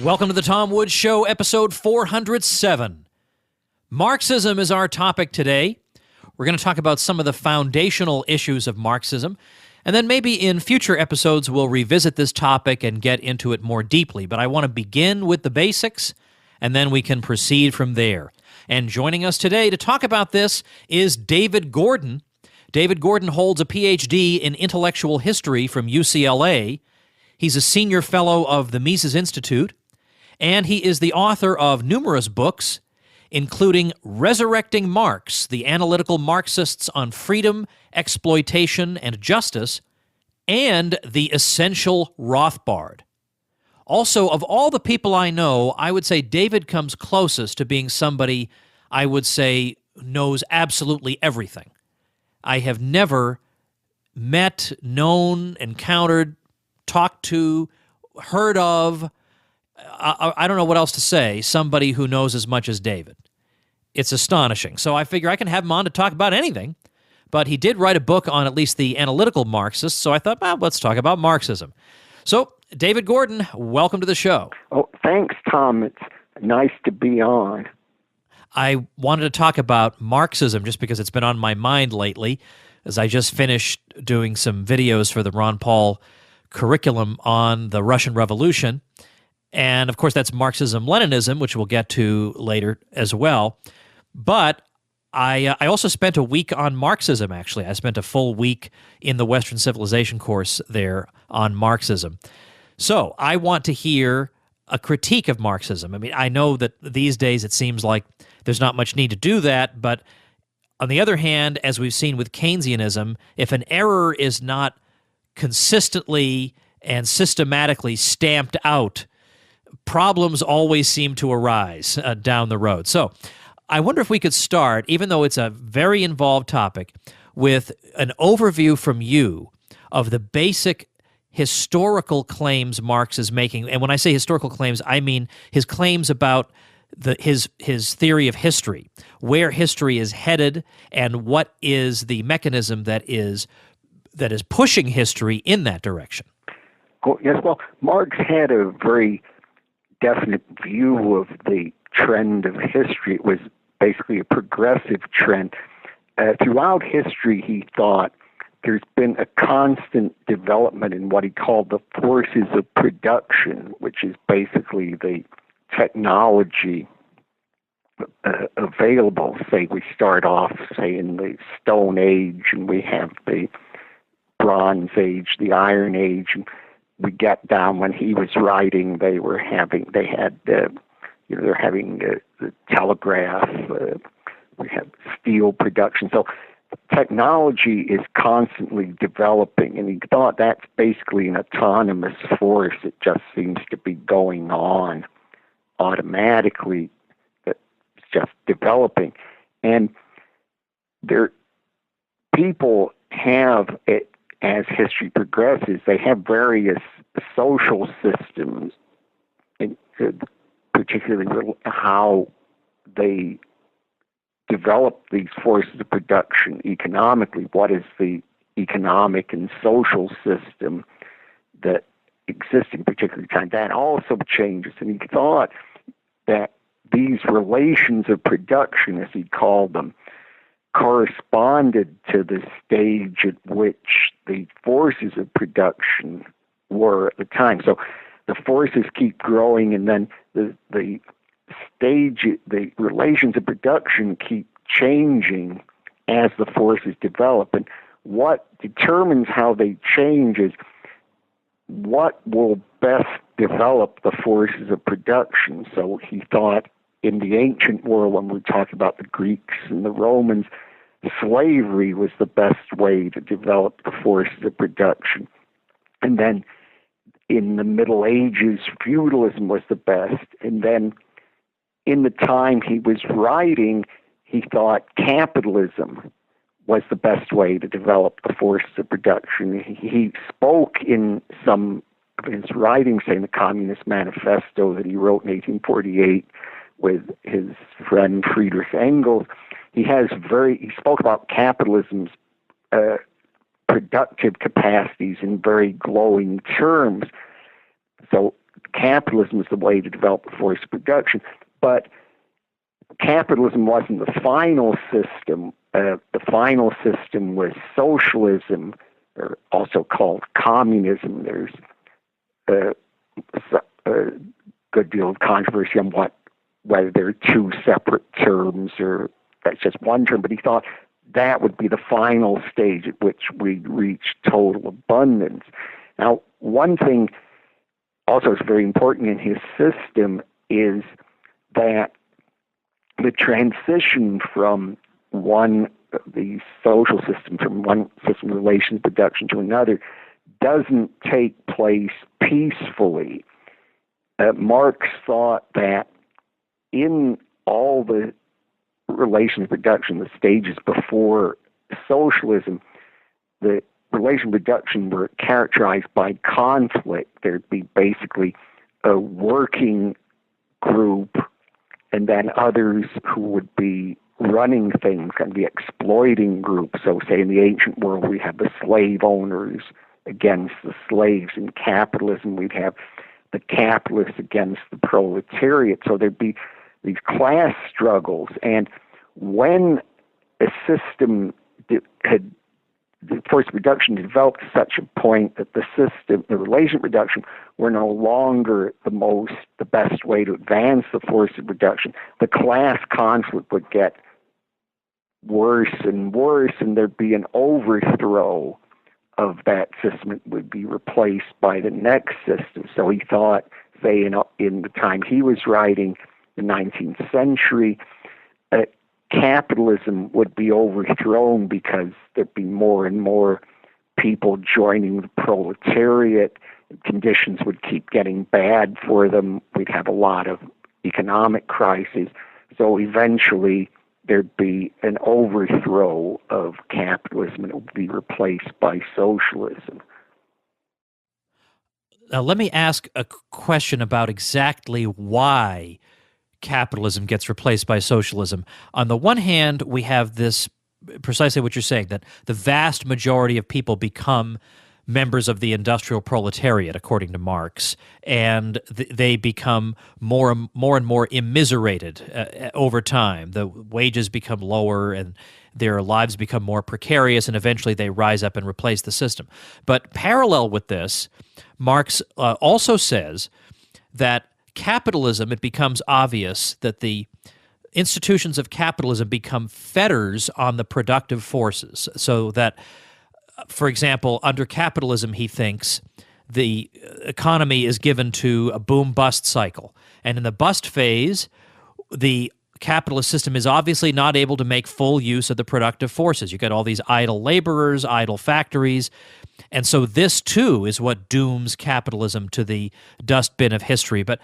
Welcome to the Tom Woods Show, episode 407. Marxism is our topic today. We're going to talk about some of the foundational issues of Marxism, and then maybe in future episodes we'll revisit this topic and get into it more deeply. But I want to begin with the basics, and then we can proceed from there. And joining us today to talk about this is David Gordon. David Gordon holds a Ph.D. in intellectual history from UCLA. He's a senior fellow of the Mises Institute, and he is the author of numerous books, including Resurrecting Marx, The Analytical Marxists on Freedom, Exploitation, and Justice, and The Essential Rothbard. Also, of all the people I know, I would say David comes closest to being somebody I would say knows absolutely everything. I have never met, known, encountered, talked to, heard of, I don't know what else to say, somebody who knows as much as David. It's astonishing. So I figure I can have him on to talk about anything, but he did write a book on at least the analytical Marxists, so I thought, well, let's talk about Marxism. So, David Gordon, welcome to the show. Oh, thanks, Tom. It's nice to be on. I wanted to talk about Marxism just because it's been on my mind lately, as I just finished doing some videos for the Ron Paul curriculum on the Russian Revolution. And, of course, that's Marxism-Leninism, which we'll get to later as well. But I also spent a week on Marxism, actually. I spent a full week in the Western Civilization course there on Marxism. So I want to hear a critique of Marxism. I mean, I know that these days it seems like there's not much need to do that, but on the other hand, as we've seen with Keynesianism, if an error is not consistently and systematically stamped out, problems always seem to arise down the road. So I wonder if we could start, even though it's a very involved topic, with an overview from you of the basic historical claims Marx is making. And when I say historical claims, I mean his claims about his theory of history, where history is headed, and what is the mechanism that is pushing history in that direction. Yes, well, Marx had a very definite view of the trend of history. It was basically a progressive trend. Throughout history, he thought there's been a constant development in what he called the forces of production, which is basically the technology available. Say we start off, say, in the Stone Age, and we have the Bronze Age, the Iron Age, and we get down when he was writing. They're having the telegraph. We have steel production. So technology is constantly developing, and he thought that's basically an autonomous force. It just seems to be going on automatically. It's just developing, and people have it. As history progresses, they have various social systems, and particularly how they develop these forces of production economically. What is the economic and social system that exists in particular time? That also changes, and he thought that these relations of production, as he called them, corresponded to the stage at which the forces of production were at the time. So the forces keep growing, and then the relations of production keep changing as the forces develop. And what determines how they change is what will best develop the forces of production. So he thought in the ancient world, when we talk about the Greeks and the Romans, slavery was the best way to develop the forces of production. And then in the Middle Ages, feudalism was the best. And then in the time he was writing, he thought capitalism was the best way to develop the forces of production. He spoke in some of his writings, say in the Communist Manifesto that he wrote in 1848 with his friend Friedrich Engels. He spoke about capitalism's productive capacities in very glowing terms. So capitalism is the way to develop the force of production, but capitalism wasn't the final system. The final system was socialism, or also called communism. There's a good deal of controversy on whether they're two separate terms or that's just one term, but he thought that would be the final stage at which we'd reach total abundance. Now, one thing also is very important in his system is that the transition from the social system, from one system of relations production to another, doesn't take place peacefully. Marx thought that in all the relations production, the stages before socialism, the relation production were characterized by conflict. There'd be basically a working group and then others who would be running things and the exploiting group. So say in the ancient world, we have the slave owners against the slaves. In capitalism, we'd have the capitalists against the proletariat. So there'd be these class struggles. And when a system had the force reduction developed to such a point that the relation reduction were no longer the best way to advance the force of reduction, the class conflict would get worse and worse, and there'd be an overthrow of that system. It would be replaced by the next system. So he thought, say, in the time he was writing, the 19th century, capitalism would be overthrown because there'd be more and more people joining the proletariat. Conditions would keep getting bad for them. We'd have a lot of economic crises. So eventually there'd be an overthrow of capitalism and it would be replaced by socialism. Now, let me ask a question about exactly why capitalism gets replaced by socialism. On the one hand, we have this, precisely what you're saying, that the vast majority of people become members of the industrial proletariat, according to Marx, and they become more and more immiserated over time. The wages become lower and their lives become more precarious, and eventually they rise up and replace the system. But parallel with this, Marx also says that capitalism, it becomes obvious that the institutions of capitalism become fetters on the productive forces. So that, for example, under capitalism, he thinks the economy is given to a boom-bust cycle. And in the bust phase, the capitalist system is obviously not able to make full use of the productive forces. You get all these idle laborers, idle factories. And so this, too, is what dooms capitalism to the dustbin of history. But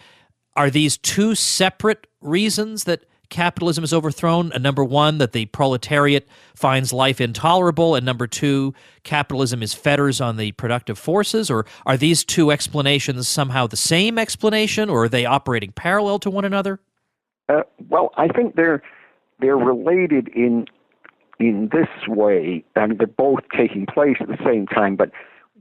are these two separate reasons that capitalism is overthrown? Number one, that the proletariat finds life intolerable, and number two, capitalism is fetters on the productive forces? Or are these two explanations somehow the same explanation, or are they operating parallel to one another? Well, I think they're related in this way. I mean, they're both taking place at the same time, but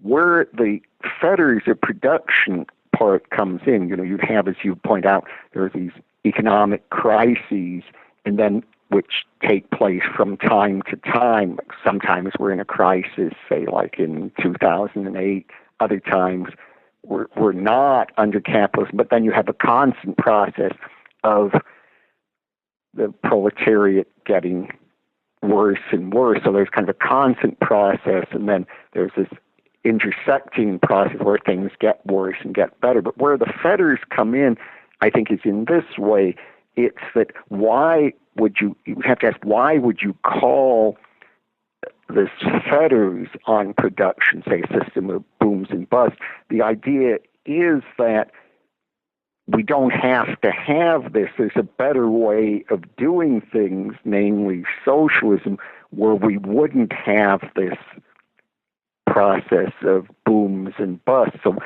where the fetters of production part comes in, you'd have, as you point out, there are these economic crises, and then which take place from time to time. Sometimes we're in a crisis, say like in 2008. Other times we're not under capitalism, but then you have a constant process of the proletariat getting worse and worse. So there's kind of a constant process, and then there's this intersecting process where things get worse and get better. But where the fetters come in, I think, is in this way. It's that you have to ask, why would you call this fetters on production, say a system of booms and busts? The idea is that we don't have to have this. There's a better way of doing things, namely socialism, where we wouldn't have this process of booms and busts. So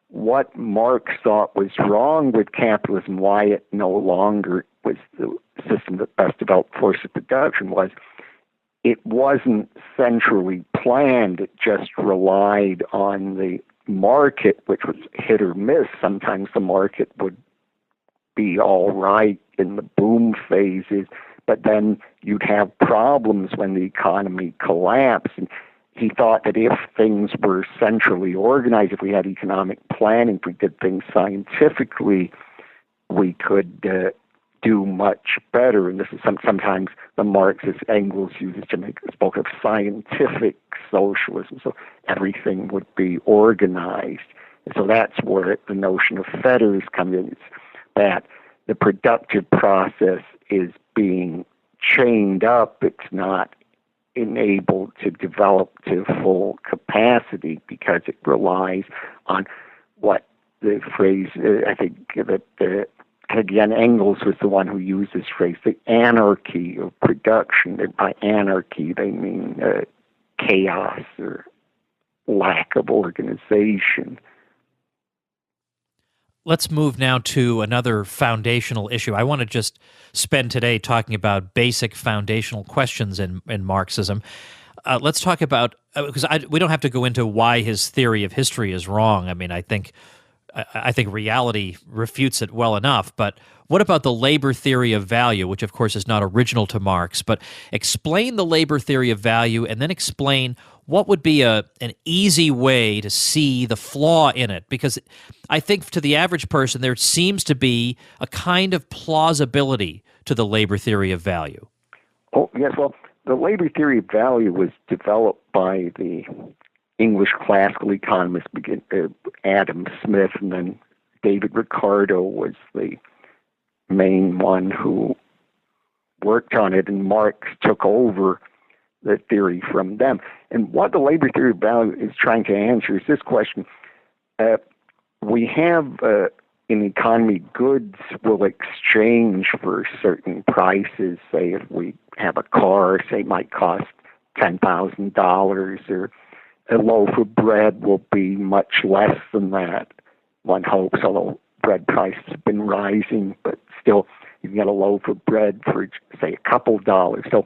what Marx thought was wrong with capitalism, why it no longer was the system that best developed force of production, was it wasn't centrally planned. It just relied on the market, which was hit or miss. Sometimes the market would be all right in the boom phases, but then you'd have problems when the economy collapsed. And he thought that if things were centrally organized, if we had economic planning, if we did things scientifically, we could do much better. And this is sometimes the Marxist Engels uses to make spoke of scientific socialism. So everything would be organized. And so that's where the notion of fetters comes in. It's that the productive process is being chained up. It's not enabled to develop to full capacity because it relies on what the phrase, I think that again, Engels was the one who used this phrase, the anarchy of production. And by anarchy, they mean chaos or lack of organization. Let's move now to another foundational issue. I want to just spend today talking about basic foundational questions in Marxism. Let's talk about, because we don't have to go into why his theory of history is wrong. I mean, I think reality refutes it well enough, but what about the labor theory of value, which of course is not original to Marx, but explain the labor theory of value and then explain what would be an easy way to see the flaw in it? Because I think to the average person, there seems to be a kind of plausibility to the labor theory of value. Oh, yes. Well, the labor theory of value was developed by the English classical economist Adam Smith, and then David Ricardo was the main one who worked on it, and Marx took over the theory from them. And what the labor theory of value is trying to answer is this question. We have in the economy, goods will exchange for certain prices. Say if we have a car, say it might cost $10,000, or a loaf of bread will be much less than that, one hopes, although bread prices have been rising, but still you can get a loaf of bread for, say, a couple dollars. So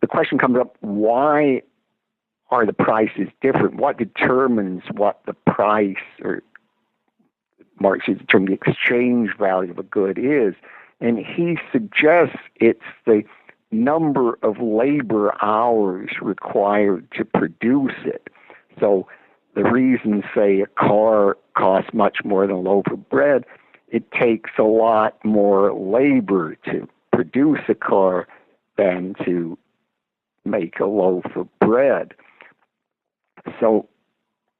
the question comes up, why are the prices different? What determines what the price, or Marx uses the term, the exchange value of a good is? And he suggests it's the number of labor hours required to produce it. So the reason, say, a car costs much more than a loaf of bread, it takes a lot more labor to produce a car than to make a loaf of bread. So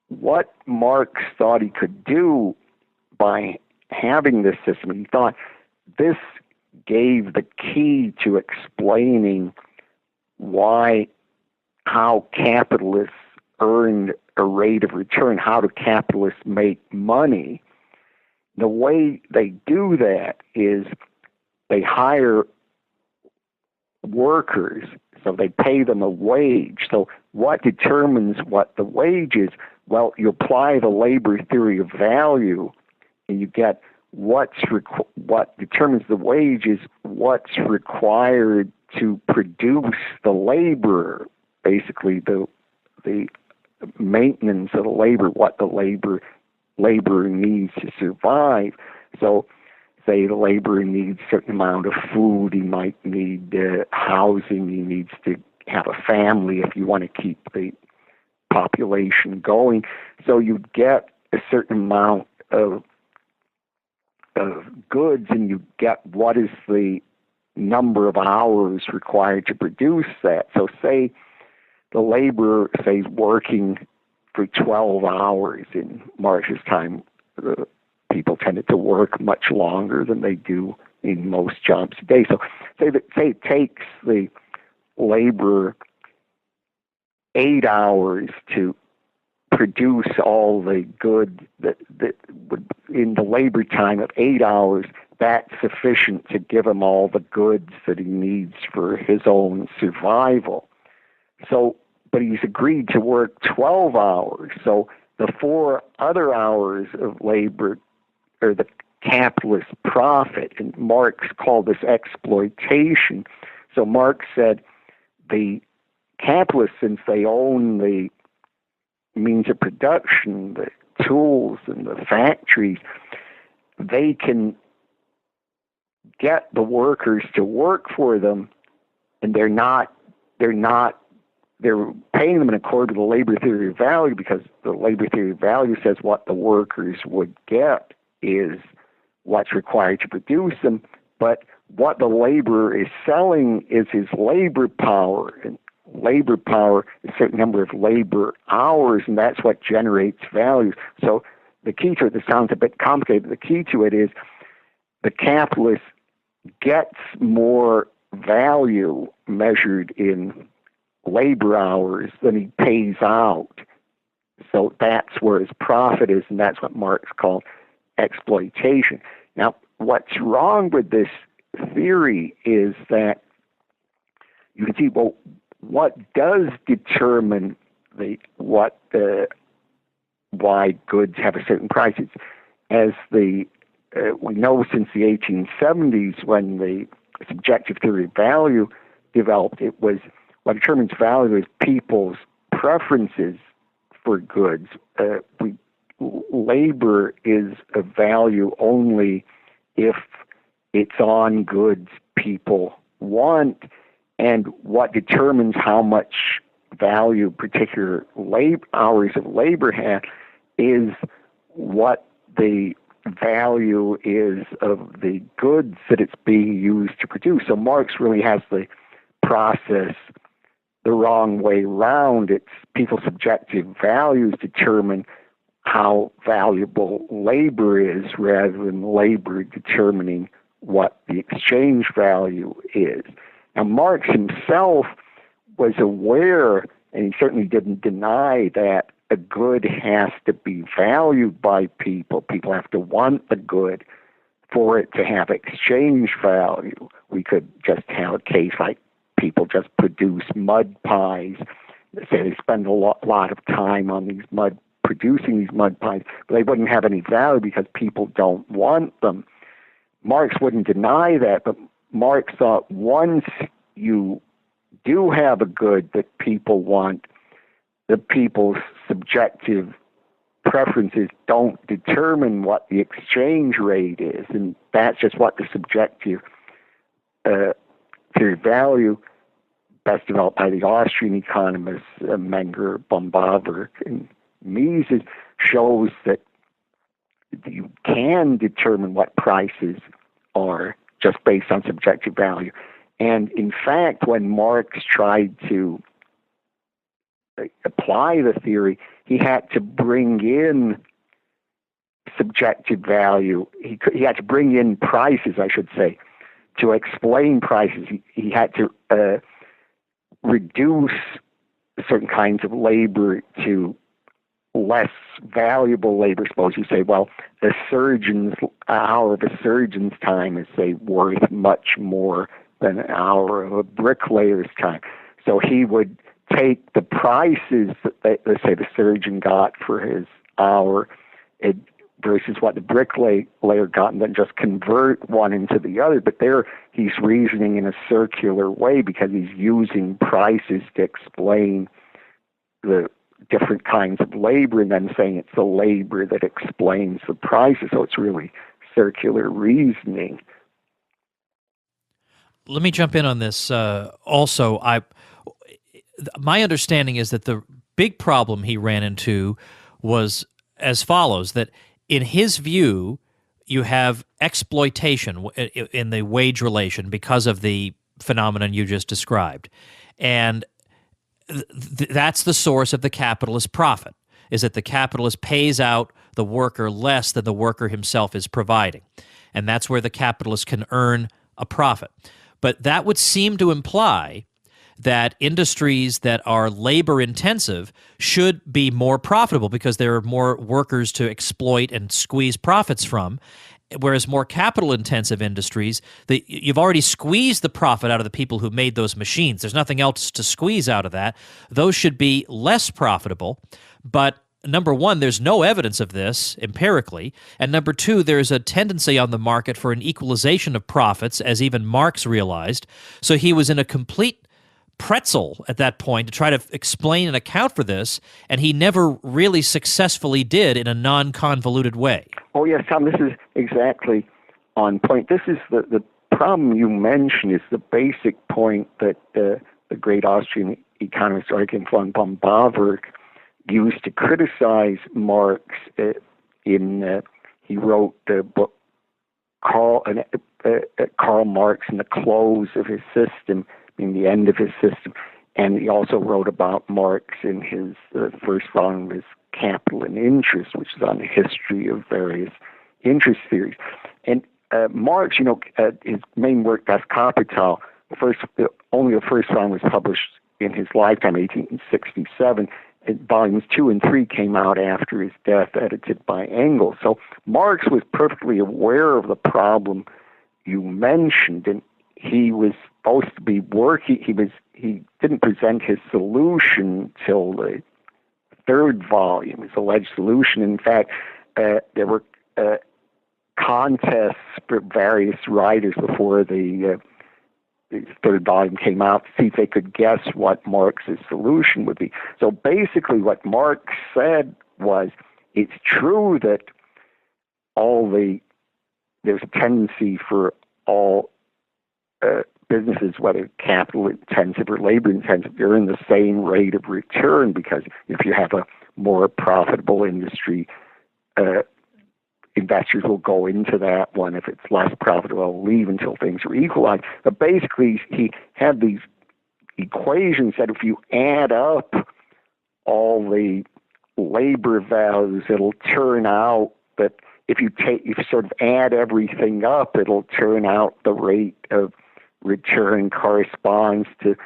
what Marx thought he could do by having this system, he thought this gave the key to explaining how capitalists earned a rate of return, how do capitalists make money. The way they do that is they hire workers, so they pay them a wage. So what determines what the wage is? Well, you apply the labor theory of value, and you get what determines the wage is what's required to produce the labor, basically the maintenance of the labor, what the laborer needs to survive. So say the laborer needs a certain amount of food, he might need housing, he needs to have a family if you want to keep the population going. So you get a certain amount of goods, and you get what is the number of hours required to produce that. So say the laborer, say, is working for 12 hours. In Marx's time, people tended to work much longer than they do in most jobs today. So say it takes the laborer 8 hours to produce all the goods that would, in the labor time of 8 hours, that's sufficient to give him all the goods that he needs for his own survival. So, but he's agreed to work 12 hours. So the 4 other hours of labor are the capitalist profit, and Marx called this exploitation. So Marx said the capitalists, since they own the means of production, the tools and the factories, they can get the workers to work for them, and they're paying them in accordance with the labor theory of value, because the labor theory of value says what the workers would get is what's required to produce them. But what the laborer is selling is his labor power, and labor power is a certain number of labor hours, and that's what generates value. So the key to it, this sounds a bit complicated, but the key to it is the capitalist gets more value measured in labor hours than he pays out. So that's where his profit is, and that's what Marx called exploitation. Now, what's wrong with this theory is that you can see, well, what does determine why goods have a certain price? It's, as we know since the 1870s, when the subjective theory of value developed, it was what determines value is people's preferences for goods. Labor is of value only if it's on goods people want, and what determines how much value particular hours of labor have is what the value is of the goods that it's being used to produce. So Marx really has the process the wrong way round. It's people's subjective values determine how valuable labor is, rather than labor determining what the exchange value is. Now, Marx himself was aware, and he certainly didn't deny, that a good has to be valued by people. People have to want the good for it to have exchange value. We could just have a case like people just produce mud pies. Say they spend a lot of time on producing these mud pies, but they wouldn't have any value because people don't want them. Marx wouldn't deny that, but Marx thought once you do have a good that people want, the people's subjective preferences don't determine what the exchange rate is, and that's just what the subjective theory of value, best developed by the Austrian economists Menger, Baumgartner, and Mises, shows that you can determine what prices are just based on subjective value. And in fact, when Marx tried to apply the theory, he had to bring in subjective value. He had to bring in prices, I should say, to explain prices. He had to reduce certain kinds of labor to less valuable labor. Suppose you say, well, an hour of a surgeon's time is, say, worth much more than an hour of a bricklayer's time. So he would take the prices that, let's say, the surgeon got for his hour versus what the bricklayer got, and then just convert one into the other. But there he's reasoning in a circular way, because he's using prices to explain the different kinds of labor, and then saying it's the labor that explains the prices. So it's really circular reasoning. Let me jump in on this. Also, my understanding is that the big problem he ran into was as follows: that in his view, you have exploitation in the wage relation because of the phenomenon you just described, and that's the source of the capitalist profit, is that the capitalist pays out the worker less than the worker himself is providing, and that's where the capitalist can earn a profit. But that would seem to imply that industries that are labor-intensive should be more profitable because there are more workers to exploit and squeeze profits from, whereas more capital-intensive industries, you've already squeezed the profit out of the people who made those machines. There's nothing else to squeeze out of that. Those should be less profitable, but number one, there's no evidence of this empirically, and number two, there's a tendency on the market for an equalization of profits, as even Marx realized. So he was in a complete pretzel at that point to try to explain and account for this, and he never really successfully did in a non-convoluted way. Oh, yes, Tom, this is exactly on point. This is the problem you mentioned is the basic point that the great Austrian economist Eugen von Böhm-Bawerk used to criticize Marx. He wrote the book Karl Marx and the Close of His System, meaning the end of his system, and he also wrote about Marx in his first volume of his Capital and Interest, which is on the history of various interest theories. And Marx, his main work, Das Kapital, only the first volume was published in his lifetime, 1867. And volumes 2 and 3 came out after his death, edited by Engels. So Marx was perfectly aware of the problem you mentioned, and he was supposed to be working. He didn't present his solution till the third volume, his alleged solution. In fact, there were contests for various writers before the third volume came out to see if they could guess what Marx's solution would be. So basically what Marx said was, it's true that there's a tendency for all businesses, whether capital-intensive or labor-intensive, they're in the same rate of return, because if you have a more profitable industry, investors will go into that one. If it's less profitable, leave until things are equalized. But basically, he had these equations that if you add up all the labor values, it'll turn out that if you sort of add everything up, it'll turn out the rate of return corresponds to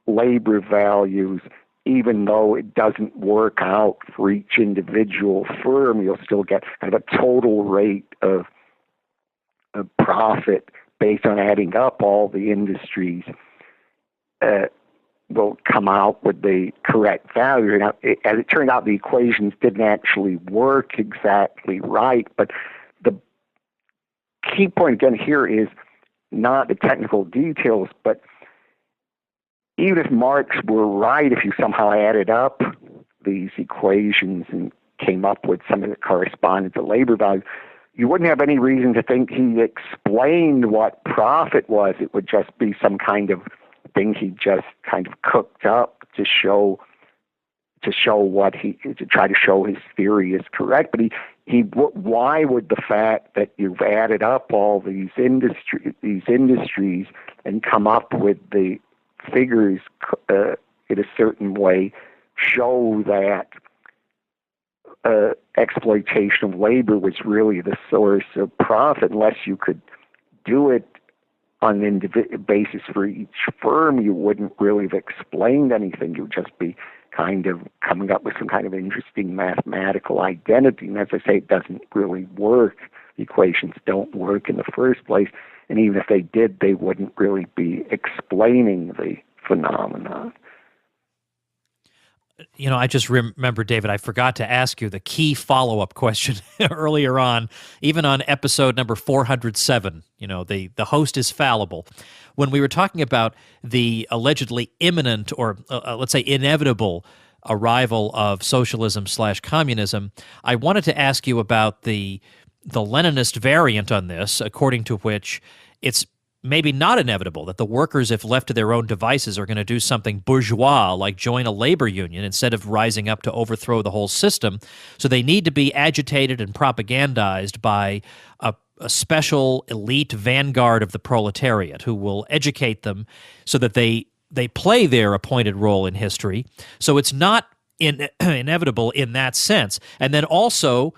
labor values. Even though it doesn't work out for each individual firm, you'll still get kind of a total rate of profit based on adding up all the industries. Will come out with the correct value. Now, as it turned out, the equations didn't actually work exactly right, but the key point again here is not the technical details, but even if Marx were right, if you somehow added up these equations and came up with something that corresponded to labor value, you wouldn't have any reason to think he explained what profit was. It would just be some kind of thing he just kind of cooked up to try to show his theory is correct. But why would the fact that you've added up all these industries and come up with the figures in a certain way show that exploitation of labor was really the source of profit? Unless you could do it on an individual basis for each firm, you wouldn't really have explained anything. You would just be kind of coming up with some kind of interesting mathematical identity. And as I say, it doesn't really work. The equations don't work in the first place. And even if they did, they wouldn't really be explaining the phenomenon. I just remember, David, I forgot to ask you the key follow-up question earlier on, even on episode number 407. The host is fallible. When we were talking about the allegedly imminent or let's say inevitable arrival of socialism/communism, I wanted to ask you about the Leninist variant on this, according to which it's maybe not inevitable that the workers, if left to their own devices, are going to do something bourgeois like join a labor union instead of rising up to overthrow the whole system. So they need to be agitated and propagandized by a special elite vanguard of the proletariat who will educate them so that they play their appointed role in history. So it's not inevitable in that sense. And then also,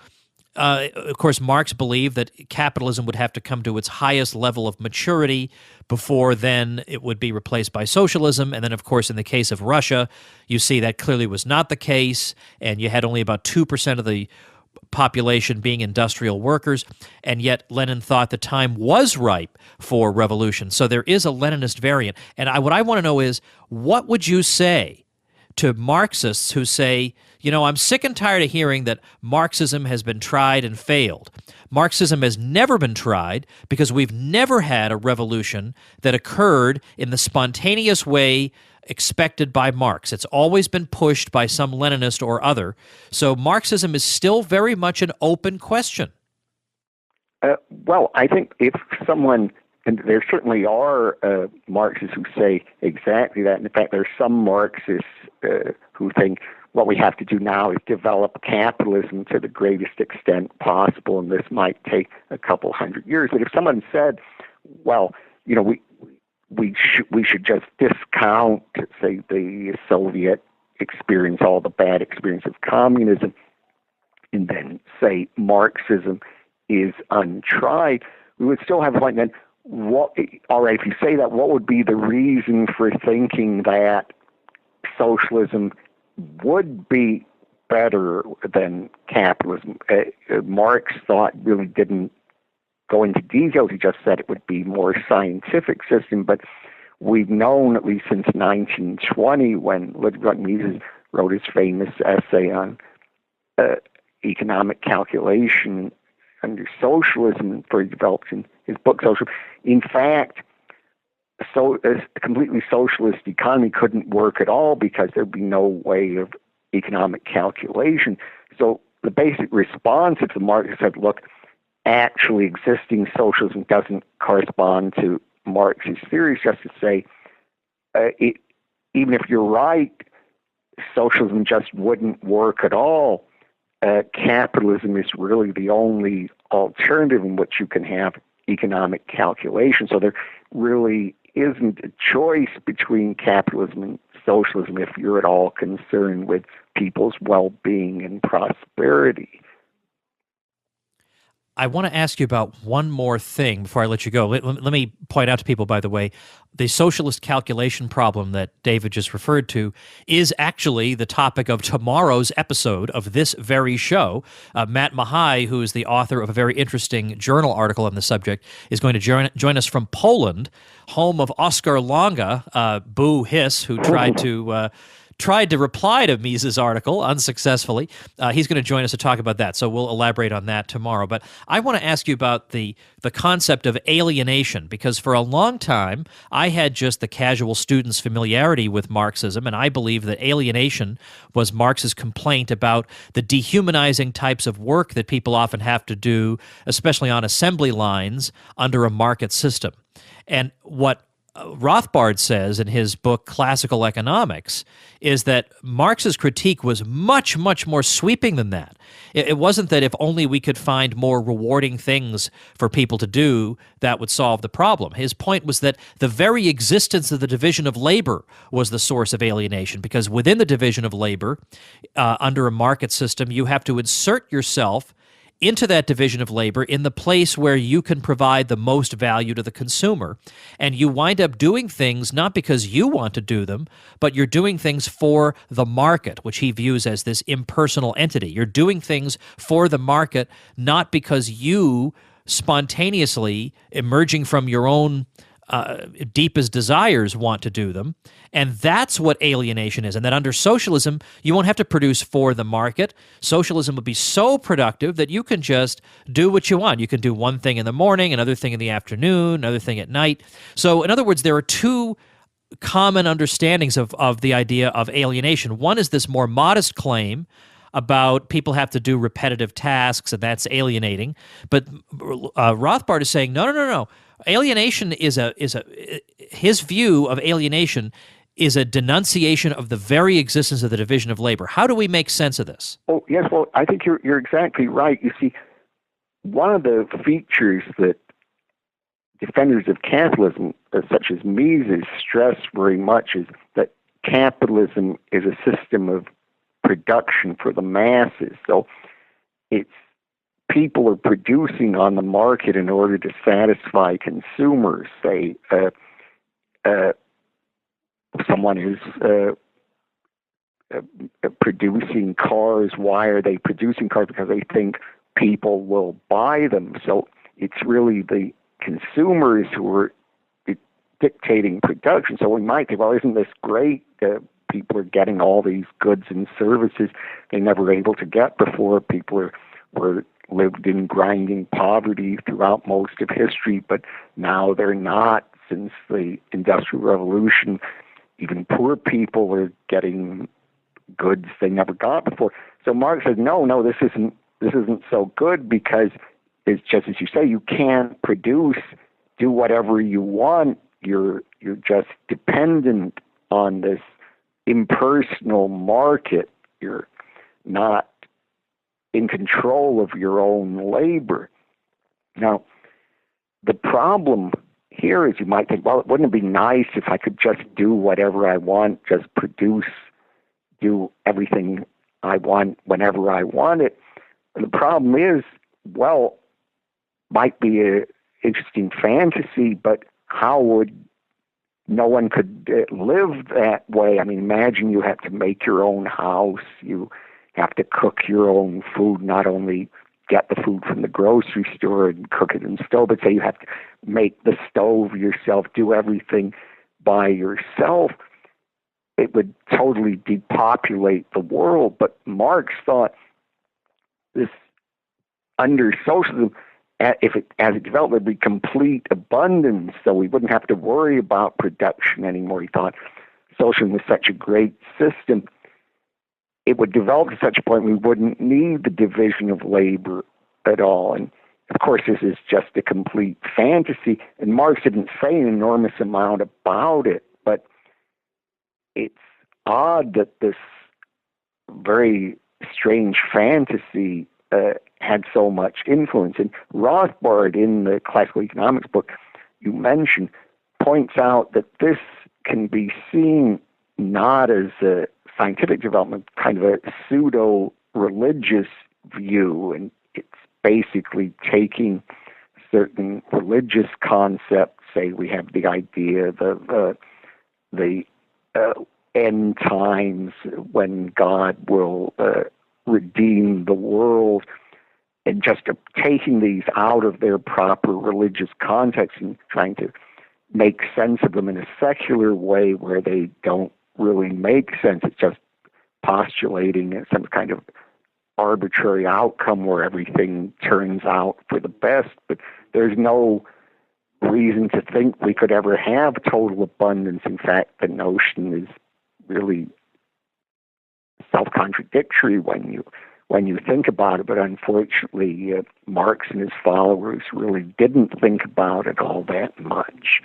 of course, Marx believed that capitalism would have to come to its highest level of maturity before then it would be replaced by socialism. And then, of course, in the case of Russia, you see that clearly was not the case, and you had only about 2% of the population being industrial workers, and yet Lenin thought the time was ripe for revolution. So there is a Leninist variant. And what I want to know is, what would you say to Marxists who say, I'm sick and tired of hearing that Marxism has been tried and failed. Marxism has never been tried because we've never had a revolution that occurred in the spontaneous way expected by Marx. It's always been pushed by some Leninist or other. So Marxism is still very much an open question. Well, I think if someone, and there certainly are Marxists who say exactly that. And in fact, there are some Marxists who think what we have to do now is develop capitalism to the greatest extent possible, and this might take a couple hundred years. But if someone said, well, we should just discount, say, the Soviet experience, all the bad experience of communism, and then say Marxism is untried, we would still have a point. Then, all right, if you say that, what would be the reason for thinking that socialism would be better than capitalism? Marx really didn't go into details. He just said it would be more scientific system. But we've known, at least since 1920, when Ludwig Mises wrote his famous essay on economic calculation under socialism, before he developed in his book Socialism. In fact, a completely socialist economy couldn't work at all because there'd be no way of economic calculation. So the basic response of the Marxists said, look, actually existing socialism doesn't correspond to Marx's theories, just to say, even if you're right, socialism just wouldn't work at all. Capitalism is really the only alternative in which you can have economic calculation. So there really isn't a choice between capitalism and socialism if you're at all concerned with people's well-being and prosperity. I want to ask you about one more thing before I let you go. Let me point out to people, by the way, the socialist calculation problem that David just referred to is actually the topic of tomorrow's episode of this very show. Matt Mahai, who is the author of a very interesting journal article on the subject, is going to join us from Poland, home of Oscar Longa, Boo Hiss, who tried to reply to Mises' article unsuccessfully. He's going to join us to talk about that, so we'll elaborate on that tomorrow. But I want to ask you about the concept of alienation, because for a long time, I had just the casual student's familiarity with Marxism, and I believe that alienation was Marx's complaint about the dehumanizing types of work that people often have to do, especially on assembly lines, under a market system. And what Rothbard says in his book Classical Economics is that Marx's critique was much, much more sweeping than that. It wasn't that if only we could find more rewarding things for people to do, that would solve the problem. His point was that the very existence of the division of labor was the source of alienation, because within the division of labor, under a market system, you have to insert yourself into that division of labor in the place where you can provide the most value to the consumer. And you wind up doing things not because you want to do them, but you're doing things for the market, which he views as this impersonal entity. You're doing things for the market, not because you spontaneously, emerging from your own deepest desires, want to do them. And that's what alienation is. And that under socialism, you won't have to produce for the market. Socialism will be so productive that you can just do what you want. You can do one thing in the morning, another thing in the afternoon, another thing at night. So in other words, there are two common understandings of the idea of alienation. One is this more modest claim about people have to do repetitive tasks, and that's alienating. But Rothbard is saying, no. Alienation is his view of alienation is a denunciation of the very existence of the division of labor. How do we make sense of this? Oh, yes, well, I think you're exactly right. You see, one of the features that defenders of capitalism, such as Mises, stress very much is that capitalism is a system of production for the masses. So it's people are producing on the market in order to satisfy consumers. Say, someone is producing cars. Why are they producing cars? Because they think people will buy them. So it's really the consumers who are dictating production. So we might think, well, isn't this great? People are getting all these goods and services they never were able to get before. People were lived in grinding poverty throughout most of history, but now they're not. Since the Industrial Revolution, even poor people were getting goods they never got before. So Marx said, no, this isn't so good, because it's just as you say, you can't do whatever you want. You're just dependent on this impersonal market. You're not in control of your own labor. Now, the problem here is, you might think, well, wouldn't it be nice if I could just do whatever I want, just do everything I want whenever I want it? And the problem is, well, might be an interesting fantasy, but no one could live that way. I mean, imagine you have to make your own house, you have to cook your own food, not only get the food from the grocery store and cook it in the stove, but say you have to make the stove yourself, do everything by yourself. It would totally depopulate the world. But Marx thought this, under socialism, as it developed, would be complete abundance, so we wouldn't have to worry about production anymore. He thought socialism was such a great system, it would develop to such a point we wouldn't need the division of labor at all. And of course, this is just a complete fantasy, and Marx didn't say an enormous amount about it, but it's odd that this very strange fantasy had so much influence. And Rothbard, in the classical economics book you mentioned, points out that this can be seen not as a scientific development, kind of a pseudo-religious view, and it's basically taking certain religious concepts. Say we have the idea of the end times, when God will redeem the world, and just taking these out of their proper religious context and trying to make sense of them in a secular way where they don't really make sense. It's just postulating some kind of arbitrary outcome where everything turns out for the best, but there's no reason to think we could ever have total abundance. In fact, the notion is really self-contradictory when you think about it, but unfortunately Marx and his followers really didn't think about it all that much.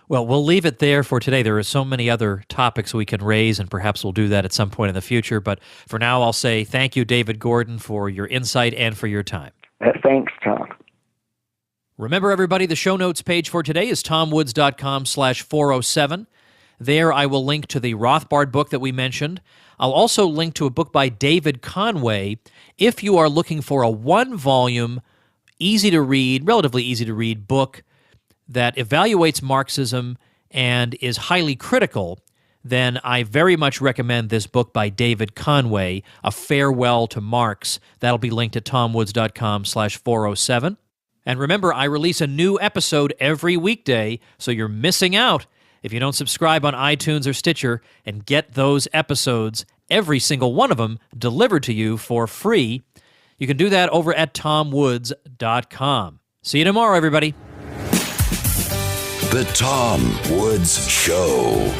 Well, we'll leave it there for today. There are so many other topics we can raise, and perhaps we'll do that at some point in the future. But for now, I'll say thank you, David Gordon, for your insight and for your time. Thanks, Tom. Remember, everybody, the show notes page for today is tomwoods.com/407. There I will link to the Rothbard book that we mentioned. I'll also link to a book by David Conway if you are looking for a one-volume, easy-to-read, relatively easy-to-read book that evaluates Marxism and is highly critical, then I very much recommend this book by David Conway, A Farewell to Marx. That'll be linked at tomwoods.com/407. And remember, I release a new episode every weekday, so you're missing out if you don't subscribe on iTunes or Stitcher and get those episodes, every single one of them, delivered to you for free. You can do that over at tomwoods.com. See you tomorrow, everybody. The Tom Woods Show.